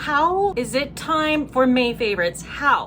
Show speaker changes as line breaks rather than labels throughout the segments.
How is it time for May favorites? How?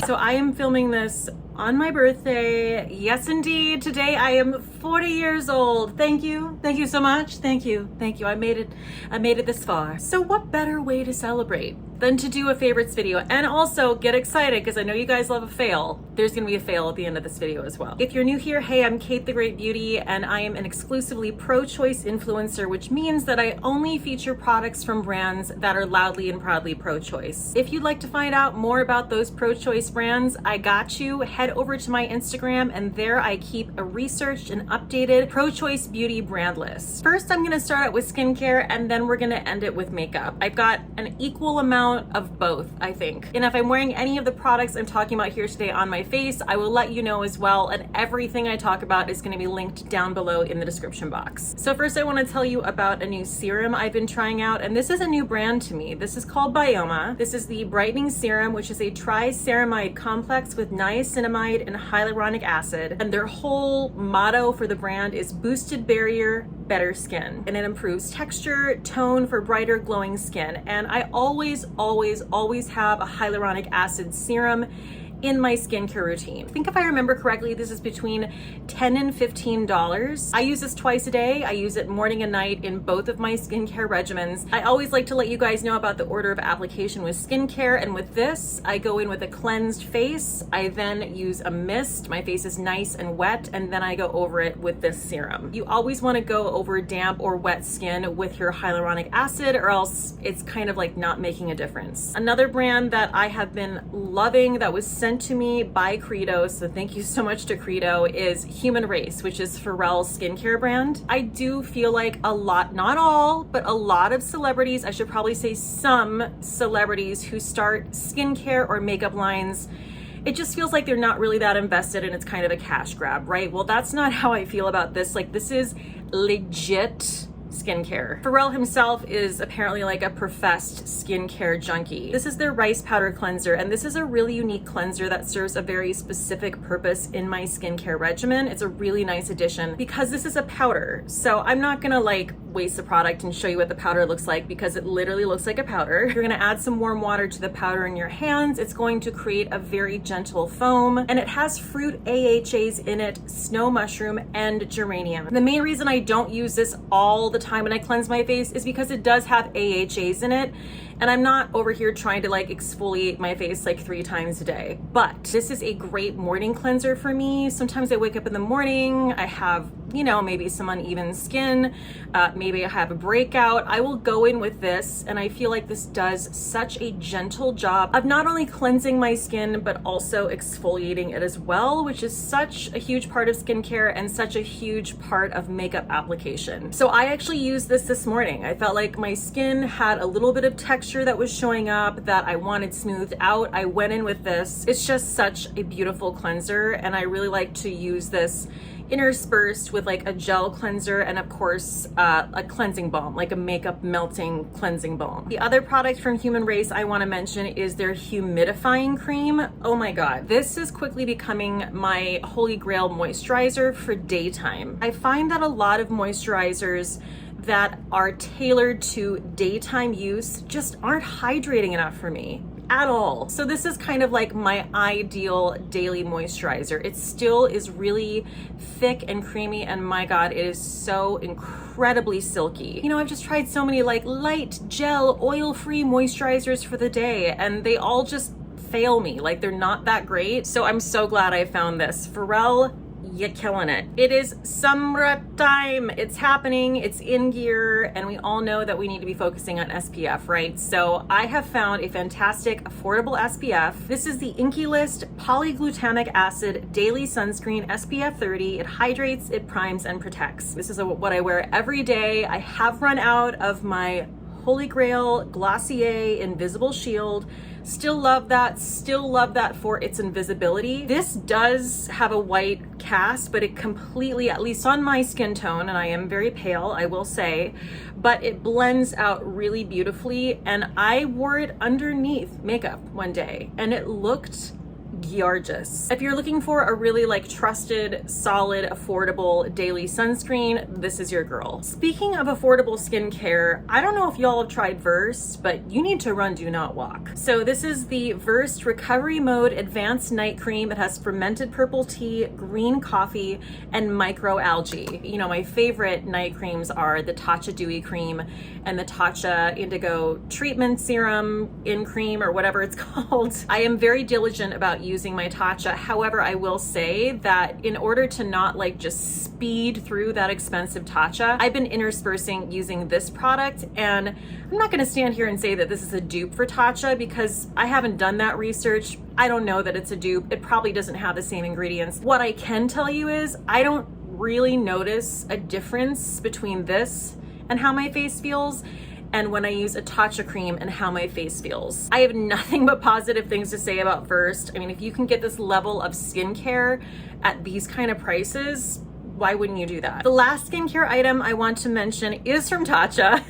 So I am filming this on my birthday. Yes, indeed. Today I am 40 years old. Thank you. Thank you so much. Thank you. Thank you. I made it this far. So what better way to celebrate than to do a favorites video and also get excited because I know you guys love a fail. There's going to be a fail at the end of this video as well. If you're new here, hey, I'm Cate the Great Beauty and I am an exclusively pro-choice influencer, which means that I only feature products from brands that are loudly and proudly pro-choice. If you'd like to find out more about those pro-choice brands, I got you. Head over to my Instagram and there I keep a researched and updated pro-choice beauty brand list. First, I'm going to start out with skincare and then we're going to end it with makeup. I've got an equal amount of both, I think. And if I'm wearing any of the products I'm talking about here today on my face, I will let you know as well, and everything I talk about is going to be linked down below in the description box. So first I want to tell you about a new serum I've been trying out, and this is a new brand to me. This is called Bioma. This is the brightening serum, which is a triceramide complex with niacinamide and hyaluronic acid, and their whole motto for the brand is boosted barrier, better skin, and it improves texture, tone for brighter glowing skin. And I always have a hyaluronic acid serum in my skincare routine. I think if I remember correctly, this is between $10 and $15. I use this twice a day. I use it morning and night in both of my skincare regimens. I always like to let you guys know about the order of application with skincare, and with this, I go in with a cleansed face. I then use a mist. My face is nice and wet, and then I go over it with this serum. You always want to go over damp or wet skin with your hyaluronic acid, or else it's kind of like not making a difference. Another brand that I have been loving that was sent to me by Credo, so thank you so much to Credo, is Human Race, which is Pharrell's skincare brand. I do feel like a lot, not all, but a lot of celebrities, I should probably say some celebrities who start skincare or makeup lines, it just feels like they're not really that invested and it's kind of a cash grab, right? Well, that's not how I feel about this. Like, this is legit skincare. Pharrell himself is apparently like a professed skincare junkie. This is their rice powder cleanser, and this is a really unique cleanser that serves a very specific purpose in my skincare regimen. It's a really nice addition because this is a powder. So I'm not gonna like waste the product and show you what the powder looks like because it literally looks like a powder. You're gonna add some warm water to the powder in your hands. It's going to create a very gentle foam, and it has fruit AHAs in it, snow mushroom, and geranium. The main reason I don't use this all the time when I cleanse my face is because it does have AHAs in it, and I'm not over here trying to like exfoliate my face like 3 times a day. But this is a great morning cleanser for me. Sometimes I wake up in the morning, I have, you know, maybe some uneven skin, maybe I have a breakout. I will go in with this, and I feel like this does such a gentle job of not only cleansing my skin, but also exfoliating it as well, which is such a huge part of skincare and such a huge part of makeup application. So I actually used this morning. I felt like my skin had a little bit of texture that was showing up that I wanted smoothed out. I went in with this. It's just such a beautiful cleanser, and I really like to use this interspersed with like a gel cleanser and of course a cleansing balm, like a makeup melting cleansing balm. The other product from Human Race I want to mention is their humidifying cream. Oh my god, this is quickly becoming my holy grail moisturizer for daytime. I find that a lot of moisturizers that are tailored to daytime use just aren't hydrating enough for me at all. So this is kind of like my ideal daily moisturizer. It still is really thick and creamy, and my god, it is so incredibly silky. You know, I've just tried so many like light gel oil-free moisturizers for the day, and they all just fail me. Like, they're not that great. So I'm so glad I found this. Pharrell, you're killing it. It is summertime. It's happening. It's in gear. And we all know that we need to be focusing on SPF, right? So I have found a fantastic, affordable SPF. This is the Inky List Polyglutamic Acid Daily Sunscreen SPF 30. It hydrates, it primes, and protects. This is what I wear every day. I have run out of my Holy Grail Glossier Invisible Shield. Still love that for its invisibility. This does have a white cast, but it completely, at least on my skin tone, and I am very pale, I will say, but it blends out really beautifully. And I wore it underneath makeup one day and it looked gorgeous. If you're looking for a really like trusted, solid, affordable daily sunscreen, this is your girl. Speaking of affordable skincare, I don't know if y'all have tried Versed, but you need to run, do not walk. So this is the Versed Recovery Mode Advanced Night Cream. It has fermented purple tea, green coffee, and microalgae. You know, my favorite night creams are the Tatcha Dewy Cream and the Tatcha Indigo Treatment Serum in Cream, or whatever it's called. I am very diligent about using my Tatcha. However, I will say that in order to not like just speed through that expensive Tatcha, I've been interspersing using this product, and I'm not gonna stand here and say that this is a dupe for Tatcha because I haven't done that research. I don't know that it's a dupe. It probably doesn't have the same ingredients. What I can tell you is I don't really notice a difference between this and how my face feels, and when I use a Tatcha cream and how my face feels. I have nothing but positive things to say about Versed. I mean, if you can get this level of skincare at these kind of prices, why wouldn't you do that? The last skincare item I want to mention is from Tatcha.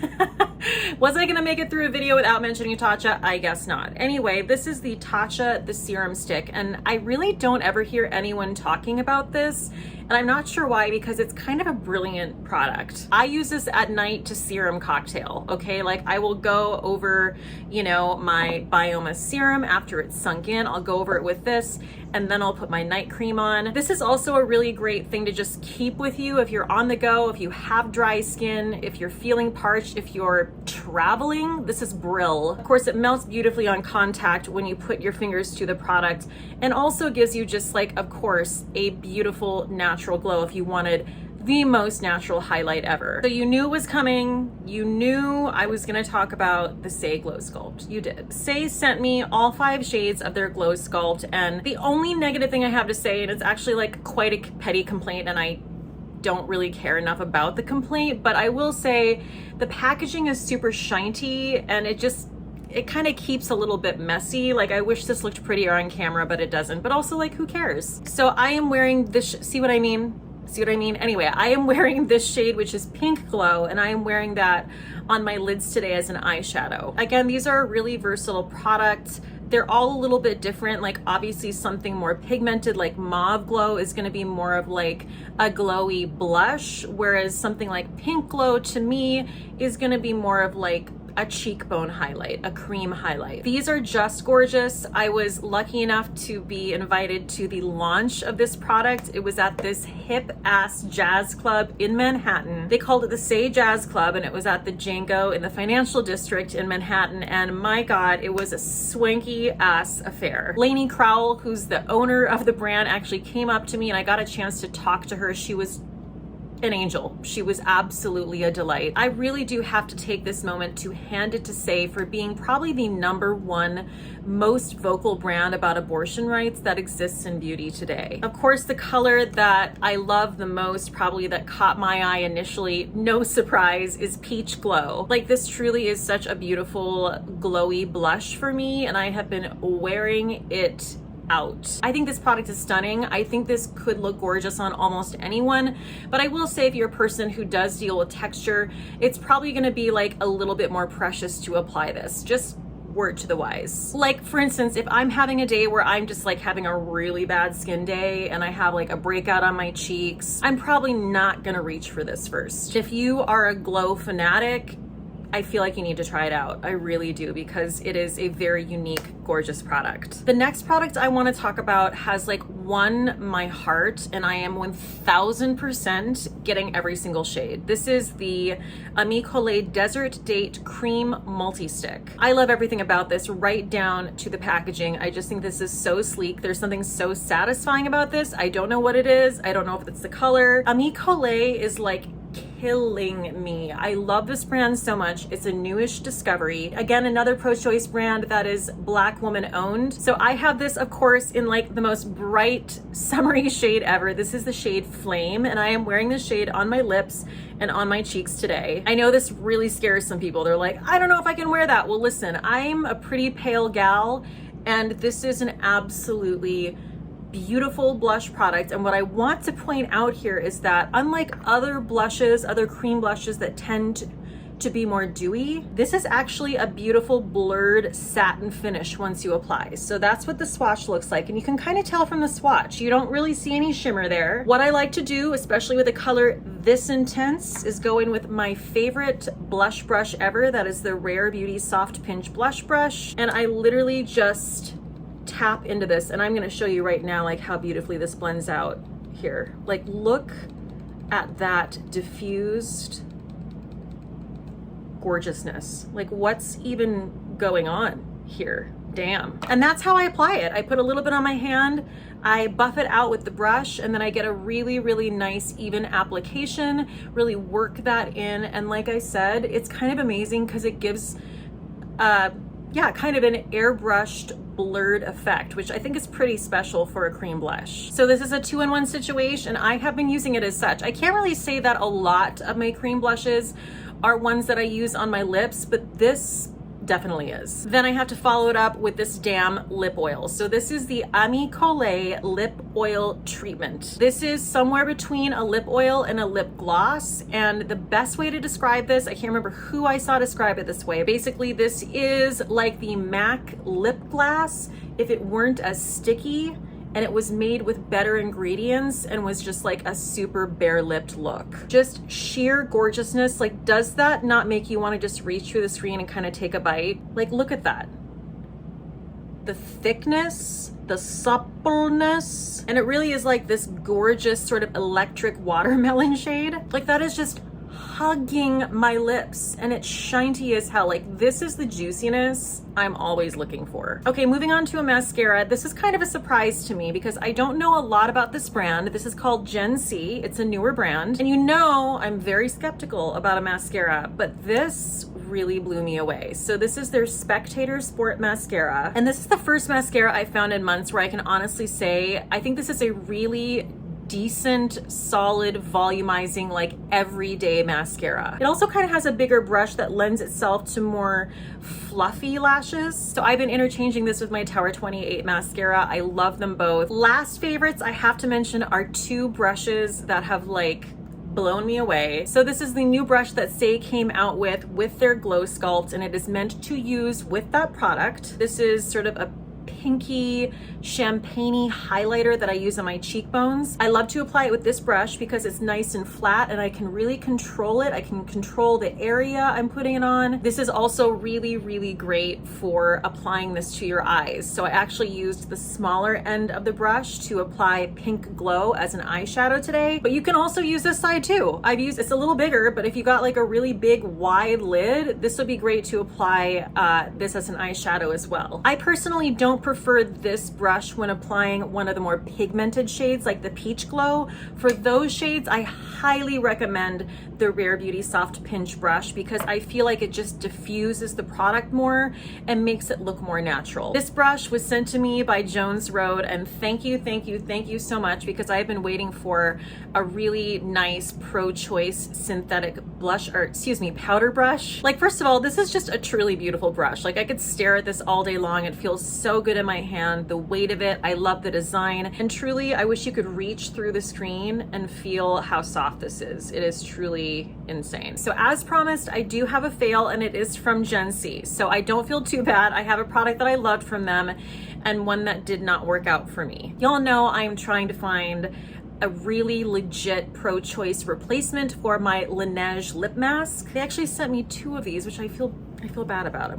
Was I gonna make it through a video without mentioning Tatcha? I guess not. Anyway, this is the Tatcha the Serum Stick, and I really don't ever hear anyone talking about this, and I'm not sure why, because it's kind of a brilliant product. I use this at night to serum cocktail, okay? Like I will go over, you know, my Bioma serum after it's sunk in. I'll go over it with this, and then I'll put my night cream on. This is also a really great thing to just keep with you if you're on the go, if you have dry skin, if you're feeling parched, if you're traveling. This is Brill. Of course, it melts beautifully on contact when you put your fingers to the product, and also gives you just like, of course, a beautiful natural glow if you wanted the most natural highlight ever. So you knew it was coming. You knew I was gonna talk about the Saie Glow Sculpt. You did. Saie sent me all 5 shades of their Glow Sculpt, and the only negative thing I have to say, and it's actually like quite a petty complaint, and I don't really care enough about the complaint, but I will say the packaging is super shiny, and it kind of keeps a little bit messy. Like I wish this looked prettier on camera, but it doesn't. But also, like, who cares? So I am wearing this, see what I mean? See what I mean? Anyway, I am wearing this shade, which is Pink Glow, and I am wearing that on my lids today as an eyeshadow. Again, these are a really versatile product. They're all a little bit different. Like obviously something more pigmented like Mauve Glow is gonna be more of like a glowy blush, whereas something like Pink Glow to me is gonna be more of like a cheekbone highlight, a cream highlight. These are just gorgeous. I was lucky enough to be invited to the launch of this product. It was at this hip ass jazz club in Manhattan. They called it the Saie Jazz Club, and it was at the Django in the financial district in Manhattan. And my God, it was a swanky ass affair. Lainey Crowell, who's the owner of the brand, actually came up to me, and I got a chance to talk to her. She was an angel. She was absolutely a delight. I really do have to take this moment to hand it to Saie for being probably the #1 most vocal brand about abortion rights that exists in beauty today. Of course, the color that I love the most, probably that caught my eye initially, no surprise, is Peach Glow. Like this truly is such a beautiful glowy blush for me, and I have been wearing it out. I think this product is stunning. I think this could look gorgeous on almost anyone, but I will say if you're a person who does deal with texture, it's probably gonna be like a little bit more precious to apply this. Just word to the wise. Like for instance, if I'm having a day where I'm just like having a really bad skin day and I have like a breakout on my cheeks, I'm probably not gonna reach for this first. If you are a glow fanatic, I feel like you need to try it out. I really do, because it is a very unique, gorgeous product. The next product I want to talk about has like won my heart, and I am 1000% getting every single shade. This is the Ami Collet Desert Date Cream Multi-Stick. I love everything about this, right down to the packaging. I just think this is so sleek. There's something so satisfying about this. I don't know what it is. I don't know if it's the color. Ami Collet is like killing me. I love this brand so much. It's a newish discovery. Again, another pro-choice brand that is Black woman owned. So I have this, of course, in like the most bright summery shade ever. This is the shade Flame, and I am wearing this shade on my lips and on my cheeks today. I know this really scares some people. They're like, I don't know if I can wear that. Well, listen, I'm a pretty pale gal, and this is an absolutely beautiful blush product. And what I want to point out here is that unlike other blushes, other cream blushes that tend to be more dewy. This is actually a beautiful blurred satin finish once you apply. So that's what the swatch looks like. And you can kind of tell from the swatch, you don't really see any shimmer there. What I like to do, especially with a color this intense, is go in with my favorite blush brush ever. That is the Rare Beauty Soft Pinch Blush Brush. And I literally just tap into this, and I'm gonna show you right now like how beautifully this blends out here. Like, look at that diffused gorgeousness. Like, what's even going on here? Damn. And that's how I apply it. I put a little bit on my hand, I buff it out with the brush, and then I get a really, really nice even application, really work that in. And like I said, it's kind of amazing because it gives yeah, kind of an airbrushed blurred effect, which I think is pretty special for a cream blush. So this is a 2-in-1 situation. I have been using it as such. I can't really say that a lot of my cream blushes are ones that I use on my lips, but this definitely is. Then I have to follow it up with this damn lip oil. So this is the Ami Colé lip oil treatment. This is somewhere between a lip oil and a lip gloss. And the best way to describe this, I can't remember who I saw describe it this way. Basically, this is like the MAC lip gloss if it weren't as sticky and it was made with better ingredients and was just like a super bare-lipped look. Just sheer gorgeousness. Like, does that not make you want to just reach through the screen and kind of take a bite? Like, look at that. The thickness, the suppleness, and it really is like this gorgeous sort of electric watermelon shade. Like, that is just hugging my lips, and it's shiny as hell. Like, this is the juiciness I'm always looking for. Okay, moving on to a mascara. This is kind of a surprise to me because I don't know a lot about this brand. This is called Gen C. It's a newer brand. And you know, I'm very skeptical about a mascara, but this really blew me away. So this is their Spectator Sport Mascara. And this is the first mascara I found in months where I can honestly say, I think this is a really decent, solid, volumizing, like everyday mascara. It also kind of has a bigger brush that lends itself to more fluffy lashes. So I've been interchanging this with my Tower 28 mascara. I love them both. Last favorites I have to mention are two brushes that have like blown me away. So this is the new brush that Sapporo came out with their Glow Sculpt, and it is meant to use with that product. This is sort of a pinky champagne-y highlighter that I use on my cheekbones. I love to apply it with this brush because it's nice and flat and I can really control it. I can control the area I'm putting it on. This is also really, really great for applying this to your eyes. So I actually used the smaller end of the brush to apply Pink Glow as an eyeshadow today, but you can also use this side too. It's a little bigger, but if you got like a really big wide lid, this would be great to apply this as an eyeshadow as well. I personally don't prefer this brush when applying one of the more pigmented shades like the Peach Glow. For those shades, I highly recommend the Rare Beauty Soft Pinch brush because I feel like it just diffuses the product more and makes it look more natural. This brush was sent to me by Jones Road, and thank you so much because I've been waiting for a really nice pro-choice synthetic powder brush. Like, first of all, this is just a truly beautiful brush. Like, I could stare at this all day long. It feels so good in my hand, the weight of it, I love the design, and truly I wish you could reach through the screen and feel how soft this is. It is truly insane. So as promised, I do have a fail, and it is from Gen C. So I don't feel too bad. I have a product that I loved from them and one that did not work out for me. Y'all know I'm trying to find a really legit pro-choice replacement for my Laneige lip mask. They actually sent me two of these, which I feel bad about.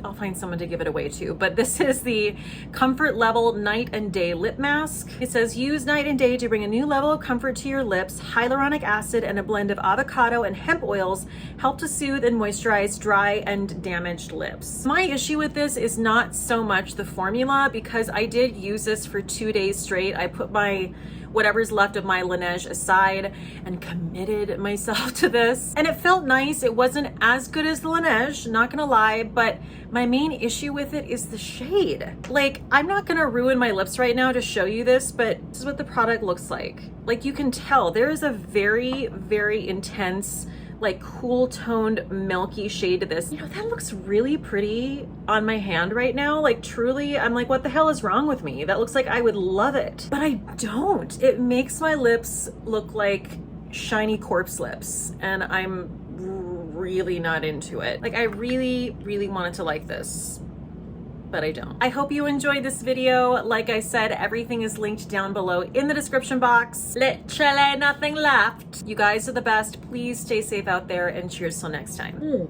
I'll find someone to give it away to, but this is the Comfort Level Night and Day Lip Mask. It says, use night and day to bring a new level of comfort to your lips. Hyaluronic acid and a blend of avocado and hemp oils help to soothe and moisturize dry and damaged lips. My issue with this is not so much the formula, because I did use this for 2 days straight. I put my whatever's left of my Laneige aside and committed myself to this. And it felt nice. It wasn't as good as the Laneige, not gonna lie, but my main issue with it is the shade. Like, I'm not gonna ruin my lips right now to show you this, but this is what the product looks like. Like, you can tell there is a very, very intense, like cool toned milky shade to this. You know, that looks really pretty on my hand right now. Like, truly, I'm like, what the hell is wrong with me? That looks like I would love it, but I don't. It makes my lips look like shiny corpse lips, and I'm really not into it. Like I really, really wanted to like this, but I don't. I hope you enjoyed this video. Like I said, everything is linked down below in the description box. Literally nothing left. You guys are the best. Please stay safe out there and cheers till next time.